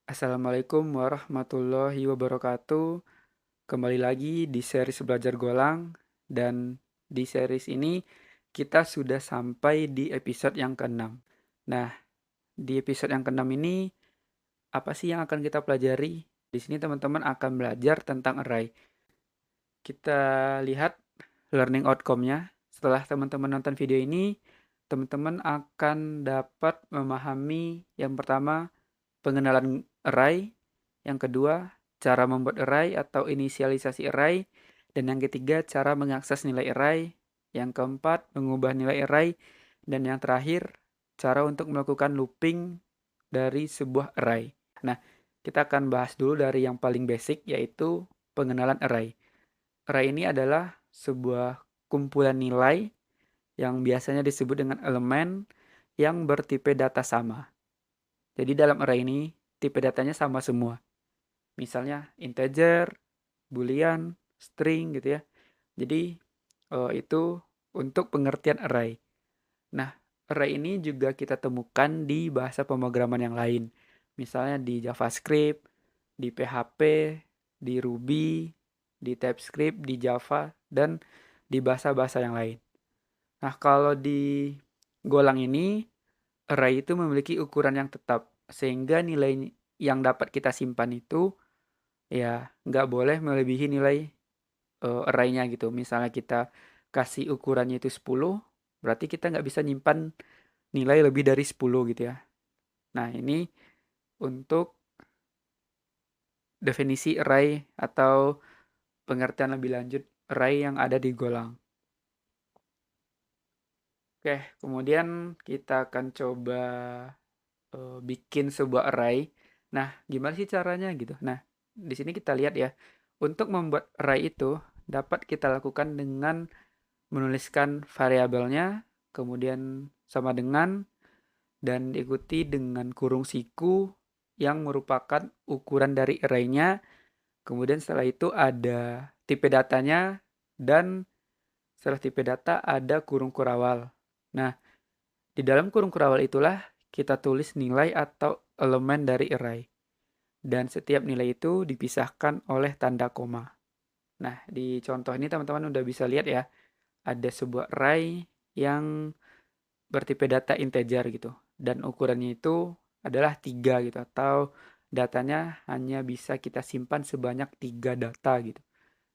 Assalamualaikum warahmatullahi wabarakatuh. Kembali lagi di series Belajar Golang dan di series ini kita sudah sampai di episode yang keenam. Nah, di episode yang keenam ini apa sih yang akan kita pelajari? Di sini teman-teman akan belajar tentang array. Kita lihat learning outcome-nya. Setelah teman-teman nonton video ini, teman-teman akan dapat memahami yang pertama pengenalan array, yang kedua cara membuat array atau inisialisasi array, dan yang ketiga cara mengakses nilai array, yang keempat mengubah nilai array, dan yang terakhir cara untuk melakukan looping dari sebuah array. Nah, kita akan bahas dulu dari yang paling basic yaitu pengenalan array. Array ini adalah sebuah kumpulan nilai yang biasanya disebut dengan elemen yang bertipe data sama. Jadi dalam array ini tipe datanya sama semua. Misalnya integer, boolean, string gitu ya. Jadi itu untuk pengertian array. Nah, array ini juga kita temukan di bahasa pemrograman yang lain. Misalnya di JavaScript, di PHP, di Ruby, di TypeScript, di Java, dan di bahasa-bahasa yang lain. Nah, kalau di Golang ini, array itu memiliki ukuran yang tetap, sehingga nilai yang dapat kita simpan itu ya nggak boleh melebihi nilai array-nya gitu. Misalnya kita kasih ukurannya itu 10, berarti kita nggak bisa nyimpan nilai lebih dari 10 gitu ya. Nah, ini untuk definisi array atau pengertian lebih lanjut array yang ada di Golang. Oke, kemudian kita akan coba bikin sebuah array. Nah, gimana sih caranya gitu? Nah, di sini kita lihat ya. Untuk membuat array itu dapat kita lakukan dengan menuliskan variabelnya, kemudian sama dengan, dan diikuti dengan kurung siku yang merupakan ukuran dari array-nya. Kemudian setelah itu ada tipe datanya, dan setelah tipe data ada kurung kurawal. Nah, di dalam kurung kurawal itulah kita tulis nilai atau elemen dari array. Dan setiap nilai itu dipisahkan oleh tanda koma. Nah, di contoh ini teman-teman udah bisa lihat ya, ada sebuah array yang bertipe data integer gitu. Dan ukurannya itu adalah 3 gitu, atau datanya hanya bisa kita simpan sebanyak 3 data gitu.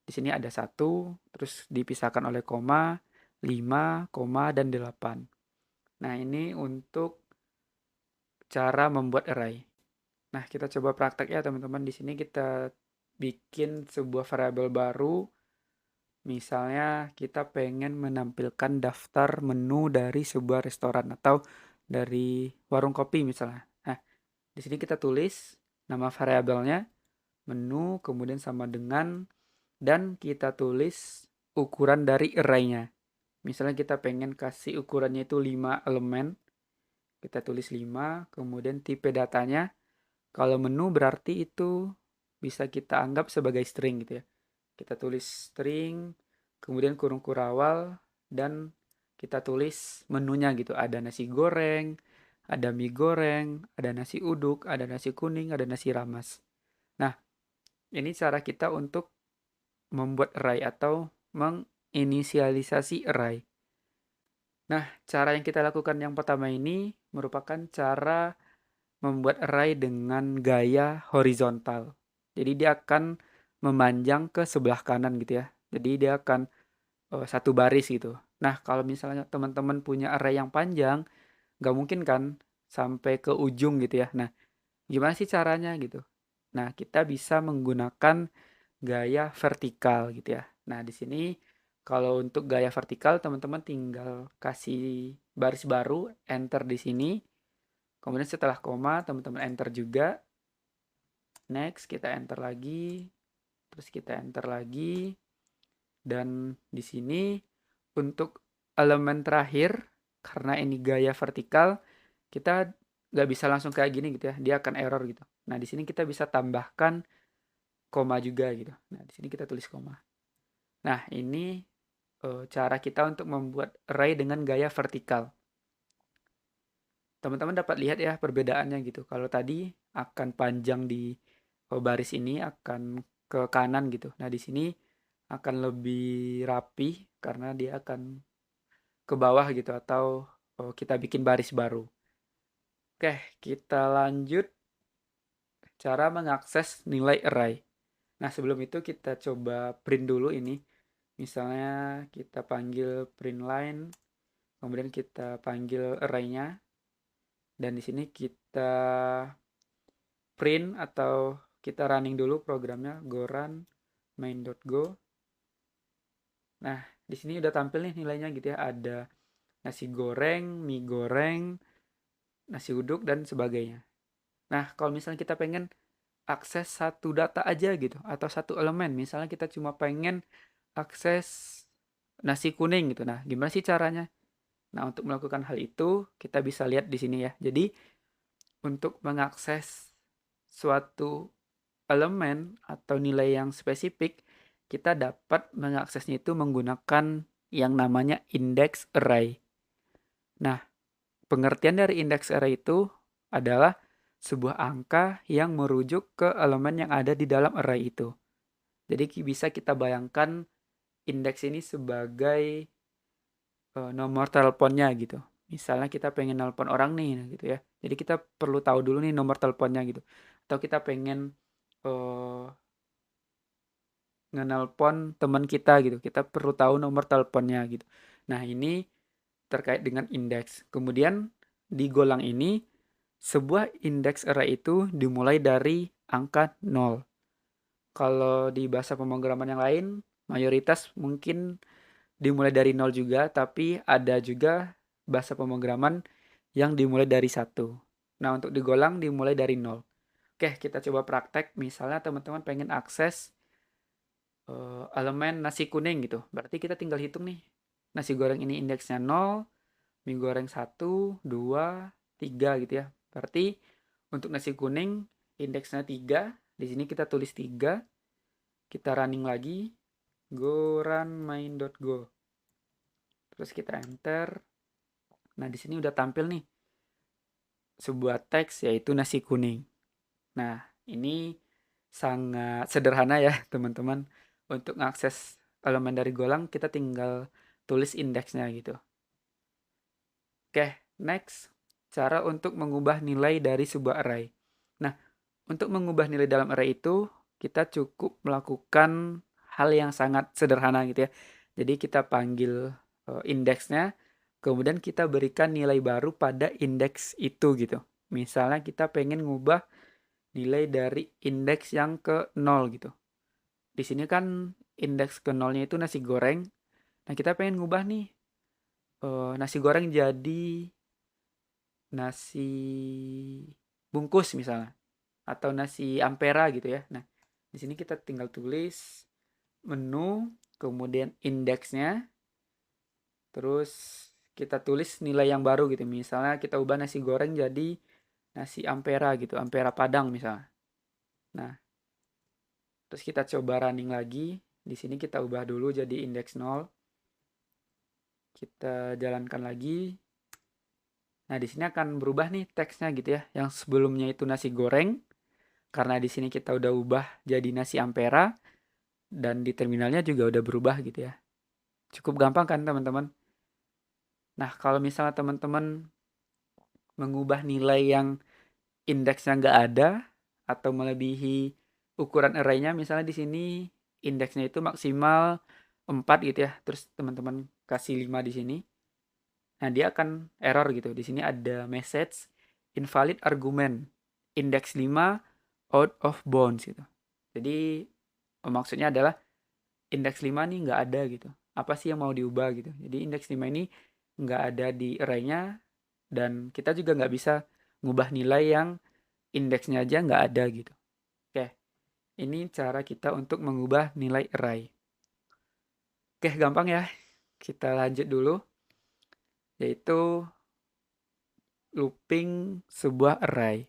Di sini ada 1, terus dipisahkan oleh koma, 5, koma, dan 8. Nah, ini untuk cara membuat array. Nah, kita coba praktek ya teman-teman. Di sini kita bikin sebuah variabel baru. Misalnya kita pengen menampilkan daftar menu dari sebuah restoran atau dari warung kopi misalnya. Nah, di sini kita tulis nama variabelnya, menu, kemudian sama dengan, dan kita tulis ukuran dari array-nya. Misalnya kita pengen kasih ukurannya itu 5 elemen, kita tulis 5, kemudian tipe datanya. Kalau menu berarti itu bisa kita anggap sebagai string gitu ya. Kita tulis string, kemudian kurung kurawal, dan kita tulis menunya gitu. Ada nasi goreng, ada mie goreng, ada nasi uduk, ada nasi kuning, ada nasi ramas. Nah, ini cara kita untuk membuat array atau menginisialisasi array. Nah, cara yang kita lakukan yang pertama ini merupakan cara membuat array dengan gaya horizontal. Jadi dia akan memanjang ke sebelah kanan gitu ya. Jadi dia akan satu baris gitu. Nah, kalau misalnya teman-teman punya array yang panjang, nggak mungkin kan sampai ke ujung gitu ya. Nah, gimana sih caranya gitu? Nah, kita bisa menggunakan gaya vertikal gitu ya. Nah, di sini kalau untuk gaya vertikal teman-teman tinggal kasih baris baru, enter di sini. Kemudian setelah koma teman-teman enter juga. Next kita enter lagi, terus kita enter lagi, dan di sini untuk elemen terakhir karena ini gaya vertikal kita nggak bisa langsung kayak gini gitu ya, dia akan error gitu. Nah di sini kita bisa tambahkan koma juga gitu. Nah di sini kita tulis koma. Nah ini cara kita untuk membuat array dengan gaya vertikal. teman-teman dapat lihat ya perbedaannya gitu. Kalau tadi akan panjang di baris ini akan ke kanan gitu. Nah, di sini akan lebih rapi karena dia akan ke bawah gitu atau kita bikin baris baru. Oke, kita lanjut cara mengakses nilai array. Nah, sebelum itu kita coba print dulu ini. Misalnya kita panggil print line, kemudian kita panggil array-nya, dan di sini kita print atau kita running dulu programnya go run main.go. Nah, di sini udah tampil nih nilainya gitu ya. Ada nasi goreng, mie goreng, nasi uduk, dan sebagainya. Nah, kalau misalnya kita pengen akses satu data aja gitu, atau satu elemen, misalnya kita cuma pengen akses nasi kuning gitu. Nah, gimana sih caranya? Nah, untuk melakukan hal itu, kita bisa lihat di sini ya. Jadi, untuk mengakses suatu elemen atau nilai yang spesifik, kita dapat mengaksesnya itu menggunakan yang namanya index array. Nah, pengertian dari index array itu adalah sebuah angka yang merujuk ke elemen yang ada di dalam array itu. Jadi bisa kita bayangkan indeks ini sebagai nomor teleponnya gitu. Misalnya kita pengen nelpon orang nih gitu ya. Jadi kita perlu tahu dulu nih nomor teleponnya gitu. Atau kita pengen uh, ngenelpon teman kita gitu. Kita perlu tahu nomor teleponnya gitu. Nah, ini terkait dengan indeks. Kemudian di golang ini sebuah indeks array itu dimulai dari angka 0. Kalau di bahasa pemrograman yang lain, mayoritas mungkin dimulai dari 0 juga, tapi ada juga bahasa pemrograman yang dimulai dari 1. Nah, untuk digolang dimulai dari 0. Oke, kita coba praktek. Misalnya teman-teman pengen akses elemen nasi kuning gitu. Berarti kita tinggal hitung nih. Nasi goreng ini indeksnya 0, mie goreng 1, 2, 3 gitu ya. Berarti untuk nasi kuning indeksnya 3. Di sini kita tulis 3. Kita running lagi. Go run main.go. Terus kita enter. Nah, di sini udah tampil nih sebuah teks yaitu nasi kuning. Nah, ini sangat sederhana ya, teman-teman. Untuk mengakses elemen dari golang, kita tinggal tulis indeksnya gitu. Oke, next. Cara untuk mengubah nilai dari sebuah array. Nah, untuk mengubah nilai dalam array itu, kita cukup melakukan hal yang sangat sederhana gitu ya. Jadi kita panggil indeksnya, kemudian kita berikan nilai baru pada indeks itu gitu. Misalnya kita pengen ngubah nilai dari indeks yang ke 0 gitu. Di sini kan indeks ke 0-nya itu nasi goreng. Nah, kita pengen ngubah nih nasi goreng jadi nasi bungkus misalnya atau nasi ampera gitu ya. Nah, di sini kita tinggal tulis menu, kemudian indeksnya, terus kita tulis nilai yang baru gitu. Misalnya kita ubah nasi goreng jadi nasi ampera gitu, ampera Padang misalnya. Nah, terus kita coba running lagi. Di sini kita ubah dulu jadi indeks 0. Kita jalankan lagi. Nah, di sini akan berubah nih teksnya gitu ya. Yang sebelumnya itu nasi goreng, karena di sini kita udah ubah jadi nasi ampera, dan di terminalnya juga udah berubah gitu ya. Cukup gampang kan teman-teman? Nah, kalau misalnya teman-teman mengubah nilai yang indeksnya nggak ada atau melebihi ukuran array-nya, misalnya di sini indeksnya itu maksimal 4 gitu ya. Terus teman-teman kasih 5 di sini. Nah, dia akan error gitu. Di sini ada message invalid argument. Index 5 out of bounds gitu. Jadi maksudnya adalah indeks 5 nih nggak ada gitu. Apa sih yang mau diubah gitu. Jadi indeks 5 ini nggak ada di array-nya, dan kita juga nggak bisa ngubah nilai yang indeksnya aja nggak ada gitu. Oke, ini cara kita untuk mengubah nilai array. Oke, gampang ya. Kita lanjut dulu, yaitu looping sebuah array.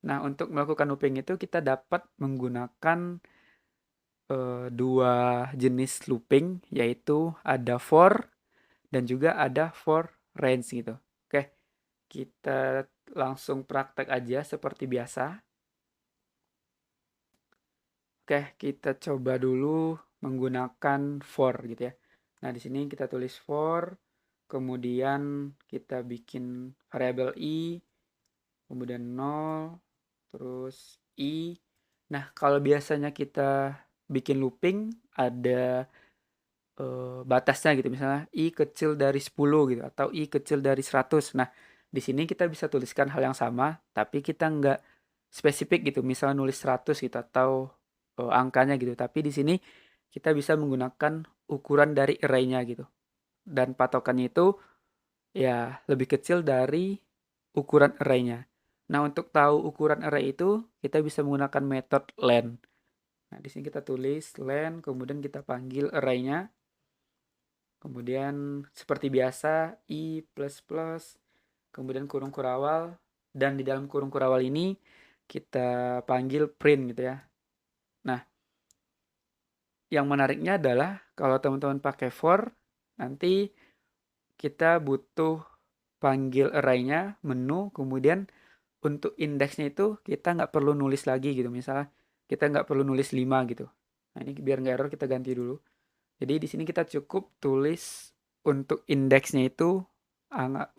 Nah, untuk melakukan looping itu kita dapat menggunakan dua jenis looping, yaitu ada for dan juga ada for range gitu. Oke, Kita langsung praktek aja seperti biasa. Oke, kita coba dulu menggunakan for gitu ya. Nah, di sini kita tulis for, kemudian kita bikin variabel i, kemudian 0, terus i. Nah, kalau biasanya kita bikin looping ada batasnya gitu, misalnya i kecil dari 10 gitu atau i kecil dari 100. Nah, di sini kita bisa tuliskan hal yang sama, tapi kita nggak spesifik gitu, misalnya nulis 100 gitu atau angkanya gitu. Tapi di sini kita bisa menggunakan ukuran dari array-nya gitu. Dan patokannya itu ya lebih kecil dari ukuran array-nya. Nah, untuk tahu ukuran array itu, kita bisa menggunakan metode len. Nah, di sini kita tulis len, kemudian kita panggil array-nya. Kemudian seperti biasa i plus plus, kemudian kurung kurawal, dan di dalam kurung kurawal ini kita panggil print gitu ya. Nah, yang menariknya adalah kalau teman-teman pakai for, nanti kita butuh panggil array-nya, menu, kemudian untuk indeksnya itu kita nggak perlu nulis lagi gitu. Misalnya kita nggak perlu nulis 5 gitu. Nah, ini biar nggak error kita ganti dulu. Jadi di sini kita cukup tulis untuk indeksnya itu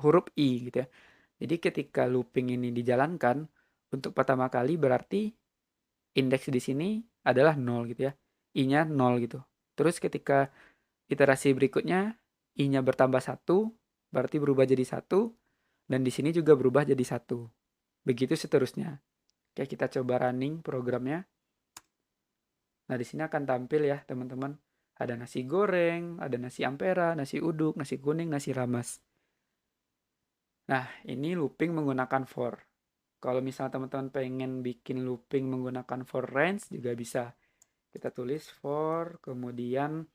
huruf i gitu ya. Jadi ketika looping ini dijalankan untuk pertama kali berarti indeks di sini adalah 0 gitu ya. I-nya 0 gitu. Terus ketika iterasi berikutnya i-nya bertambah 1 berarti berubah jadi 1 dan di sini juga berubah jadi 1. Begitu seterusnya. Oke, kita coba running programnya. Nah, di sini akan tampil ya, teman-teman. Ada nasi goreng, ada nasi ampera, nasi uduk, nasi kuning, nasi rames. Nah, ini looping menggunakan for. Kalau misalnya teman-teman pengen bikin looping menggunakan for range juga bisa. Kita tulis for, kemudian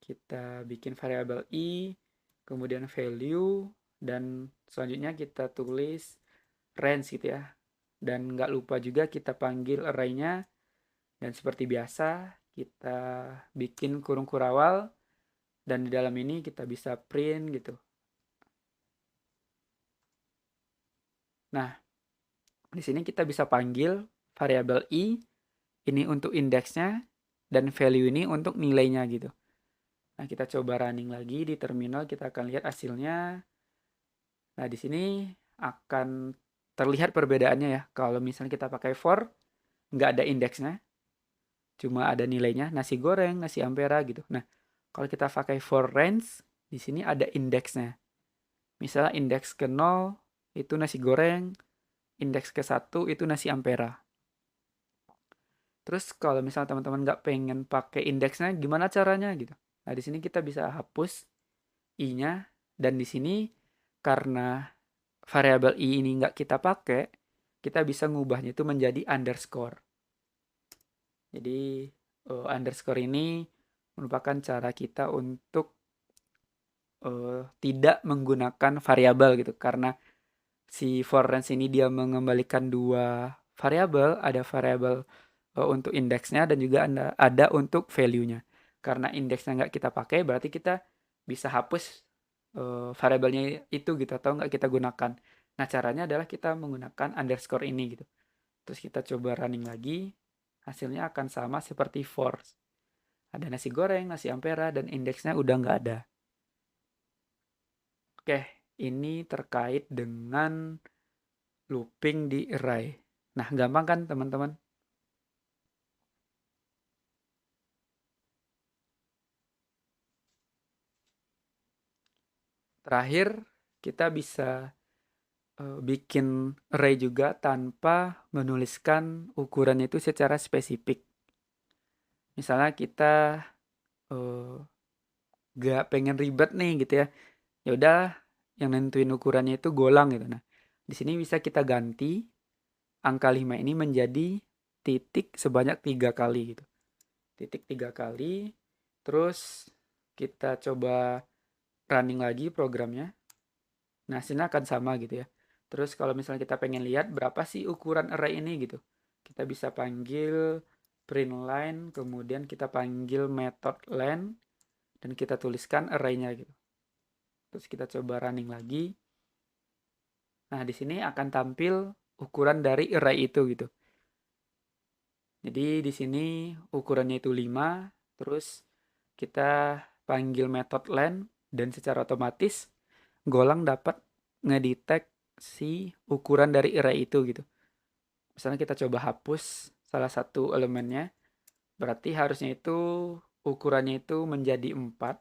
kita bikin variabel i, kemudian value, dan selanjutnya kita tulis range gitu ya. Dan nggak lupa juga kita panggil array-nya. Dan seperti biasa, kita bikin kurung kurawal. Dan di dalam ini kita bisa print gitu. Nah, di sini kita bisa panggil variabel i, ini untuk indeksnya, dan value ini untuk nilainya gitu. Nah, kita coba running lagi di terminal, kita akan lihat hasilnya. Nah, di sini akan terlihat perbedaannya ya. Kalau misalnya kita pakai for, nggak ada indeksnya, cuma ada nilainya, nasi goreng, nasi ampera gitu. Nah, kalau kita pakai for range, di sini ada indeksnya. Misalnya indeks ke 0 itu nasi goreng, indeks ke 1 itu nasi ampera. Terus kalau misalnya teman-teman nggak pengen pakai indeksnya, gimana caranya gitu. Nah, di sini kita bisa hapus i-nya, dan di sini karena variabel i ini nggak kita pakai, kita bisa ngubahnya itu menjadi underscore. Jadi underscore ini merupakan cara kita untuk tidak menggunakan variabel gitu, karena si for range ini dia mengembalikan dua variabel, ada variabel untuk indeksnya dan juga ada untuk value-nya. Karena indeksnya nggak kita pakai, berarti kita bisa hapus variabelnya itu gitu atau nggak kita gunakan. Nah, caranya adalah kita menggunakan underscore ini gitu. Terus kita coba running lagi, hasilnya akan sama seperti for. Ada nasi goreng, nasi ampera, dan indeksnya udah nggak ada. Oke, ini terkait dengan looping di array. Nah, gampang kan teman-teman? Terakhir, kita bisa bikin array juga tanpa menuliskan ukuran itu secara spesifik. Misalnya kita gak pengen ribet nih gitu ya. Ya udah, yang nentuin ukurannya itu golang gitu. Nah, di sini bisa kita ganti angka 5 ini menjadi titik sebanyak 3 kali gitu. Titik 3 kali. Terus kita coba running lagi programnya. Nah, hasilnya akan sama gitu ya. Terus kalau misalnya kita pengen lihat berapa sih ukuran array ini gitu. Kita bisa panggil print line, kemudian kita panggil method len, dan kita tuliskan array-nya gitu. Terus kita coba running lagi. Nah, di sini akan tampil ukuran dari array itu gitu. Jadi di sini ukurannya itu 5, terus kita panggil method len dan secara otomatis Golang dapat ngedetect si ukuran dari array itu gitu. Misalnya kita coba hapus salah satu elemennya, berarti harusnya itu ukurannya itu menjadi 4.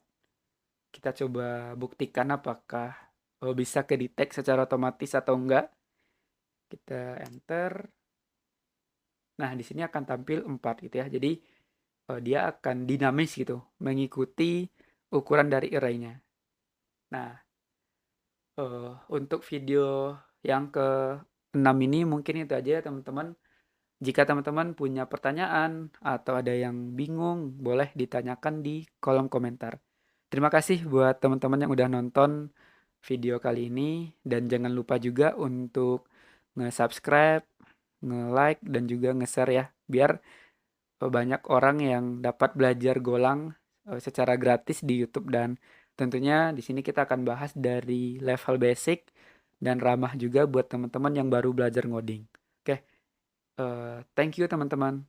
Kita coba buktikan apakah bisa kedetek secara otomatis atau enggak. Kita enter. Nah, di sini akan tampil 4 gitu ya. Jadi dia akan dinamis gitu, mengikuti ukuran dari array-nya. Nah, untuk video yang ke-6 ini mungkin itu aja ya teman-teman. Jika teman-teman punya pertanyaan atau ada yang bingung, boleh ditanyakan di kolom komentar. Terima kasih buat teman-teman yang udah nonton video kali ini dan jangan lupa juga untuk nge-subscribe, nge-like dan juga nge-share ya biar banyak orang yang dapat belajar Golang secara gratis di YouTube dan tentunya di sini kita akan bahas dari level basic dan ramah juga buat teman-teman yang baru belajar ngoding. Oke, thank you teman-teman.